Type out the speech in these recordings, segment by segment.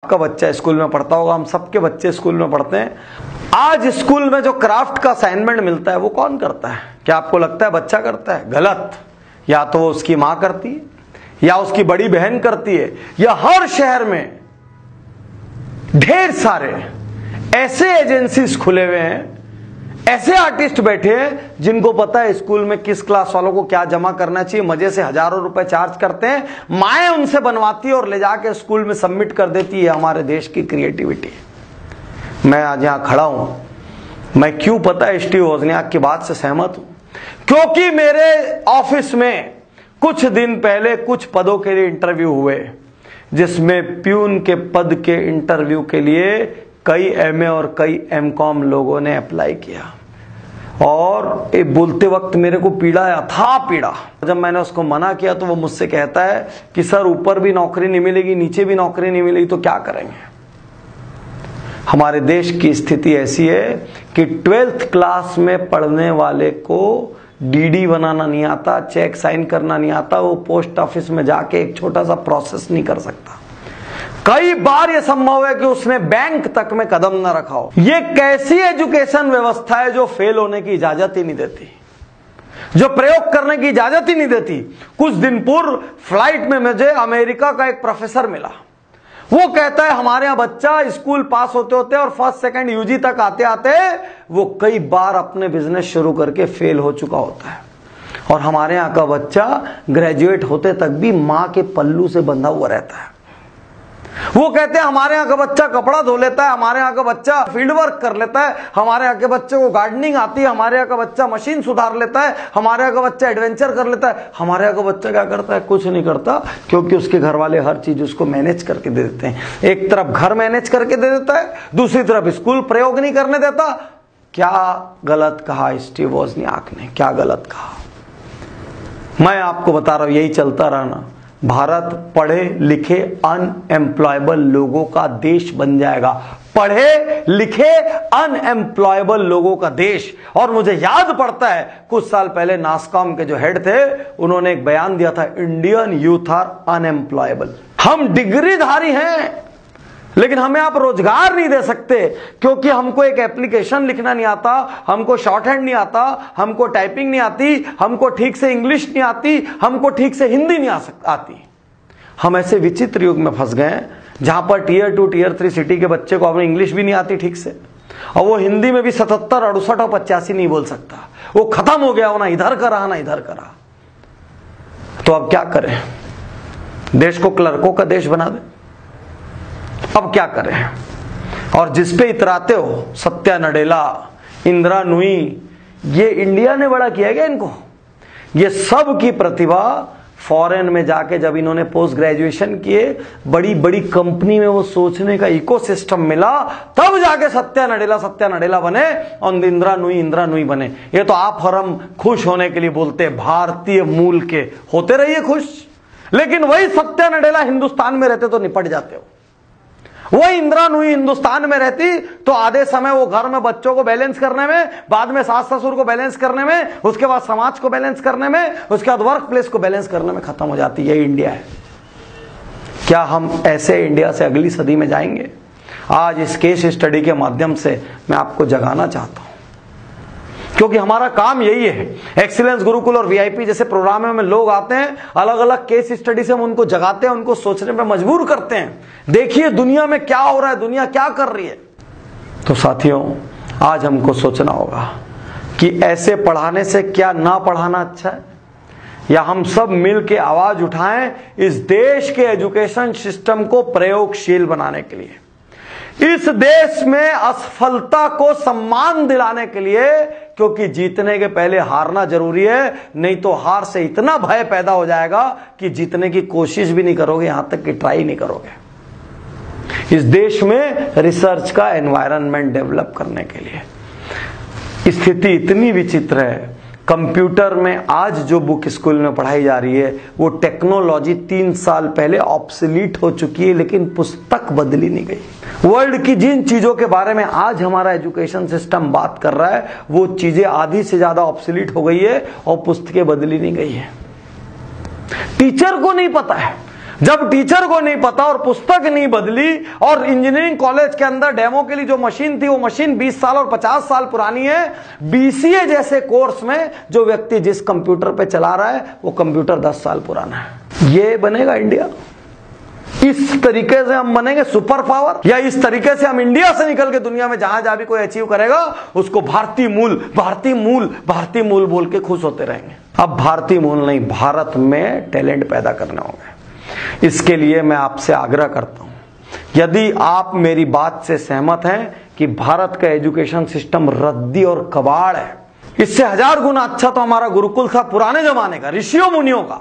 आपका बच्चा स्कूल में पढ़ता होगा, हम सबके बच्चे स्कूल में पढ़ते हैं। आज स्कूल में जो क्राफ्ट का असाइनमेंट मिलता है वो कौन करता है? क्या आपको लगता है बच्चा करता है? गलत। या तो वो उसकी मां करती है या उसकी बड़ी बहन करती है, या हर शहर में ढेर सारे ऐसे एजेंसीज खुले हुए हैं, ऐसे आर्टिस्ट बैठे हैं जिनको पता है स्कूल में किस क्लास वालों को क्या जमा करना चाहिए। मजे से हजारों रुपए चार्ज करते हैं, माएं उनसे बनवाती है और ले जाके स्कूल में सबमिट कर देती है। हमारे देश की क्रिएटिविटी। मैं आज यहां खड़ा हूं, मैं क्यों पता है स्टीव वोज़नियाक की बात से सहमत हूं? क्योंकि मेरे ऑफिस में कुछ दिन पहले कुछ पदों के लिए इंटरव्यू हुए, जिसमें प्यून के पद के इंटरव्यू के लिए कई एमए और कई एमकॉम लोगों ने अप्लाई किया। और ये बोलते वक्त मेरे को पीड़ा है, अथाह पीड़ा। जब मैंने उसको मना किया तो वो मुझसे कहता है कि सर ऊपर भी नौकरी नहीं मिलेगी, नीचे भी नौकरी नहीं मिलेगी, तो क्या करेंगे? हमारे देश की स्थिति ऐसी है कि 12th क्लास में पढ़ने वाले को डीडी बनाना नहीं आता, चेक साइन करना नहीं आता, वो पोस्ट ऑफिस में जाके एक छोटा सा प्रोसेस नहीं कर सकता। कई बार यह संभव है कि उसने बैंक तक में कदम न रखा हो। यह कैसी एजुकेशन व्यवस्था है जो फेल होने की इजाजत ही नहीं देती, जो प्रयोग करने की इजाजत ही नहीं देती। कुछ दिन पूर्व फ्लाइट में मुझे अमेरिका का एक प्रोफेसर मिला। वो कहता है हमारे यहां बच्चा स्कूल पास होते होते और फर्स्ट सेकंड यूजी तक आते आते वो कई बार अपने बिजनेस शुरू करके फेल हो चुका होता है, और हमारे यहां का बच्चा ग्रेजुएट होते तक भी मां के पल्लू से बंधा हुआ रहता है। वो कहते हैं हमारे यहाँ का बच्चा कपड़ा धो लेता है, हमारे यहाँ का बच्चा फील्ड वर्क कर लेता है, हमारे यहाँ के बच्चे को गार्डनिंग आती है, हमारे यहाँ का बच्चा मशीन सुधार लेता है, हमारे यहाँ का बच्चा एडवेंचर कर लेता है। हमारे यहाँ का बच्चा क्या करता है? कुछ नहीं करता, क्योंकि उसके घर वाले हर चीज उसको मैनेज करके दे देते हैं। एक तरफ घर मैनेज करके दे देता है, दूसरी तरफ स्कूल प्रयोग नहीं करने देता। क्या गलत कहा स्टीव वोज़नियाक ने? क्या गलत कहा? मैं आपको बता रहा हूं, यही चलता रहना। भारत पढ़े लिखे अनएम्प्लॉयबल लोगों का देश बन जाएगा। पढ़े लिखे अनएम्प्लॉयबल लोगों का देश। और मुझे याद पड़ता है कुछ साल पहले नासकॉम के जो हेड थे, उन्होंने एक बयान दिया था, इंडियन यूथ आर अनएम्प्लॉयबल। हम डिग्रीधारी हैं लेकिन हमें आप रोजगार नहीं दे सकते, क्योंकि हमको एक एप्लीकेशन लिखना नहीं आता, हमको शॉर्ट हैंड नहीं आता, हमको टाइपिंग नहीं आती, हमको ठीक से इंग्लिश नहीं आती, हमको ठीक से हिंदी नहीं आती। हम ऐसे विचित्र युग में फंस गए हैं जहां पर टियर 2 टियर 3 सिटी के बच्चे को अपनी इंग्लिश भी नहीं आती ठीक से, और वो हिंदी में भी 77, 68 और 85 नहीं बोल सकता। वो खत्म हो गया, वो ना इधर का रहा ना इधर का रहा। तो अब क्या करें? देश को क्लर्कों का देश बना दे? अब क्या करें? और जिस पे इतराते हो, सत्या नडेला, इंदिरा नूई, ये इंडिया ने बड़ा किया गया इनको। ये सब की प्रतिभा फॉरेन में जाके जब इन्होंने पोस्ट ग्रेजुएशन किए, बड़ी बड़ी कंपनी में वो सोचने का इकोसिस्टम मिला, तब जाके सत्या नडेला बने और इंदिरा नूई बने। ये तो आप और हम खुश होने के लिए बोलते हैं, भारतीय मूल के होते रहिए खुश, लेकिन वही सत्या नडेला हिंदुस्तान में रहते तो निपट जाते हो। वही इंदिरा नूई हिंदुस्तान में रहती तो आधे समय वो घर में बच्चों को बैलेंस करने में, बाद में सास ससुर को बैलेंस करने में, उसके बाद समाज को बैलेंस करने में, उसके बाद वर्क प्लेस को बैलेंस करने में खत्म हो जाती। यही इंडिया है। क्या हम ऐसे इंडिया से अगली सदी में जाएंगे? आज इस केस स्टडी के माध्यम से मैं आपको जगाना चाहता हूं, क्योंकि हमारा काम यही है। एक्सीलेंस गुरुकुल और वीआईपी जैसे प्रोग्रामों में लोग आते हैं, अलग अलग केस स्टडी से हम उनको जगाते हैं, उनको सोचने पे मजबूर करते हैं। देखिए दुनिया में क्या हो रहा है, दुनिया क्या कर रही है। तो साथियों, आज हमको सोचना होगा कि ऐसे पढ़ाने से क्या ना पढ़ाना अच्छा है, या हम सब मिल के आवाज उठाएं इस देश के एजुकेशन सिस्टम को प्रयोगशील बनाने के लिए, इस देश में असफलता को सम्मान दिलाने के लिए। क्योंकि जीतने के पहले हारना जरूरी है, नहीं तो हार से इतना भय पैदा हो जाएगा कि जीतने की कोशिश भी नहीं करोगे, यहां तक कि ट्राई नहीं करोगे। इस देश में रिसर्च का एनवायरनमेंट डेवलप करने के लिए स्थिति इतनी विचित्र है। कंप्यूटर में आज जो बुक स्कूल में पढ़ाई जा रही है, वो टेक्नोलॉजी 3 साल पहले ऑब्सोलीट हो चुकी है, लेकिन पुस्तक बदली नहीं गई। वर्ल्ड की जिन चीजों के बारे में आज हमारा एजुकेशन सिस्टम बात कर रहा है, वो चीजें आधी से ज्यादा ऑब्सोलीट हो गई है और पुस्तकें बदली नहीं गई है। टीचर को नहीं पता है, जब टीचर को नहीं पता और पुस्तक नहीं बदली और इंजीनियरिंग कॉलेज के अंदर डेमो के लिए जो मशीन थी वो मशीन 20 साल और 50 साल पुरानी है, बीसीए जैसे कोर्स में जो व्यक्ति जिस कंप्यूटर पे चला रहा है वो कंप्यूटर 10 साल पुराना है। ये बनेगा इंडिया? इस तरीके से हम बनेंगे सुपर पावर, या इस तरीके से हम इंडिया से निकल के दुनिया में जहां जहां भी कोई अचीव करेगा उसको भारतीय मूल भारतीय मूल भारतीय मूल बोल के खुश होते रहेंगे? अब भारतीय मूल नहीं, भारत में टैलेंट पैदा करने होंगे। इसके लिए मैं आपसे आग्रह करता हूं, यदि आप मेरी बात से सहमत हैं कि भारत का एजुकेशन सिस्टम रद्दी और कबाड़ है, इससे 1000 गुना अच्छा तो हमारा गुरुकुल था पुराने जमाने का, ऋषियों मुनियों का,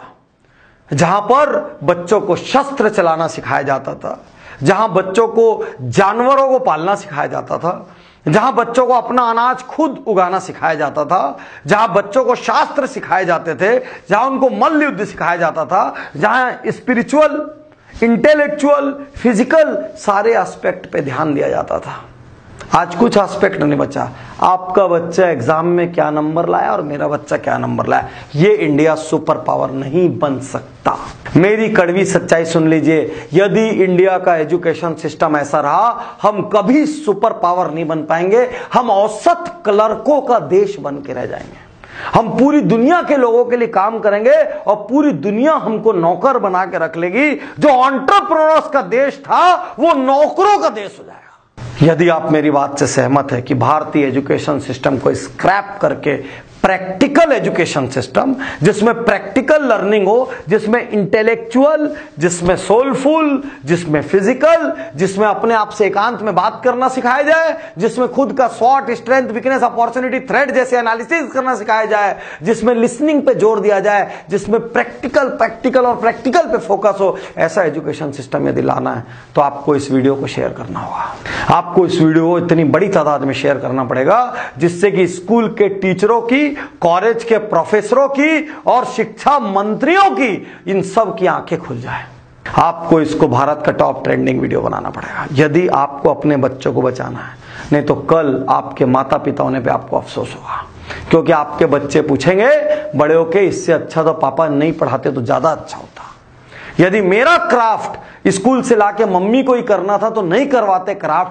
जहां पर बच्चों को शस्त्र चलाना सिखाया जाता था, जहां बच्चों को जानवरों को पालना सिखाया जाता था, जहां बच्चों को अपना अनाज खुद उगाना सिखाया जाता था, जहां बच्चों को शास्त्र सिखाए जाते थे, जहां उनको मल्ल युद्ध सिखाया जाता था, जहां स्पिरिचुअल, इंटेलेक्चुअल, फिजिकल सारे एस्पेक्ट पे ध्यान दिया जाता था। आज कुछ एस्पेक्ट नहीं बचा। आपका बच्चा एग्जाम में क्या नंबर लाया और मेरा बच्चा क्या नंबर लाया, ये इंडिया सुपर पावर नहीं बन सकता। मेरी कड़वी सच्चाई सुन लीजिए, यदि इंडिया का एजुकेशन सिस्टम ऐसा रहा हम कभी सुपर पावर नहीं बन पाएंगे, हम औसत क्लर्कों का देश बन के रह जाएंगे। हम पूरी दुनिया के लोगों के लिए काम करेंगे और पूरी दुनिया हमको नौकर बना के रख लेगी। जो एंटरप्रेन्योर्स का देश था वो नौकरों का देश हो जाएगा। यदि आप मेरी बात से सहमत है कि भारतीय एजुकेशन सिस्टम को स्क्रैप करके प्रैक्टिकल एजुकेशन सिस्टम, जिसमें प्रैक्टिकल लर्निंग हो, जिसमें इंटेलेक्चुअल, जिसमें सोलफुल, जिसमें फिजिकल, जिसमें अपने आप से एकांत में बात करना सिखाया जाए, जिसमें खुद का स्वॉट, स्ट्रेंथ, वीकनेस, अपॉर्चुनिटी, थ्रेट जैसे एनालिसिस करना सिखाया जाए, जिसमें लिसनिंग पे जोर दिया जाए, जिसमें प्रैक्टिकल और प्रैक्टिकल पे फोकस हो, ऐसा एजुकेशन सिस्टम यदि लाना है तो आपको इस वीडियो को शेयर करना होगा। आपको इस वीडियो को इतनी बड़ी तादाद में शेयर करना पड़ेगा जिससे कि स्कूल के टीचरों की, कॉलेज के प्रोफेसरों की और शिक्षा मंत्रियों की, इन सब की आंखें खुल जाए। आपको इसको भारत का टॉप ट्रेंडिंग वीडियो बनाना पड़ेगा यदि आपको अपने बच्चों को बचाना है, नहीं तो कल आपके माता पिता होने पे आपको अफसोस होगा, क्योंकि आपके बच्चे पूछेंगे बड़े होके इससे अच्छा तो पापा नहीं पढ़ाते तो ज्यादा अच्छा होता। यदि मेरा क्राफ्ट स्कूल से लाके मम्मी को ही करना था तो नहीं करवाते क्राफ्ट।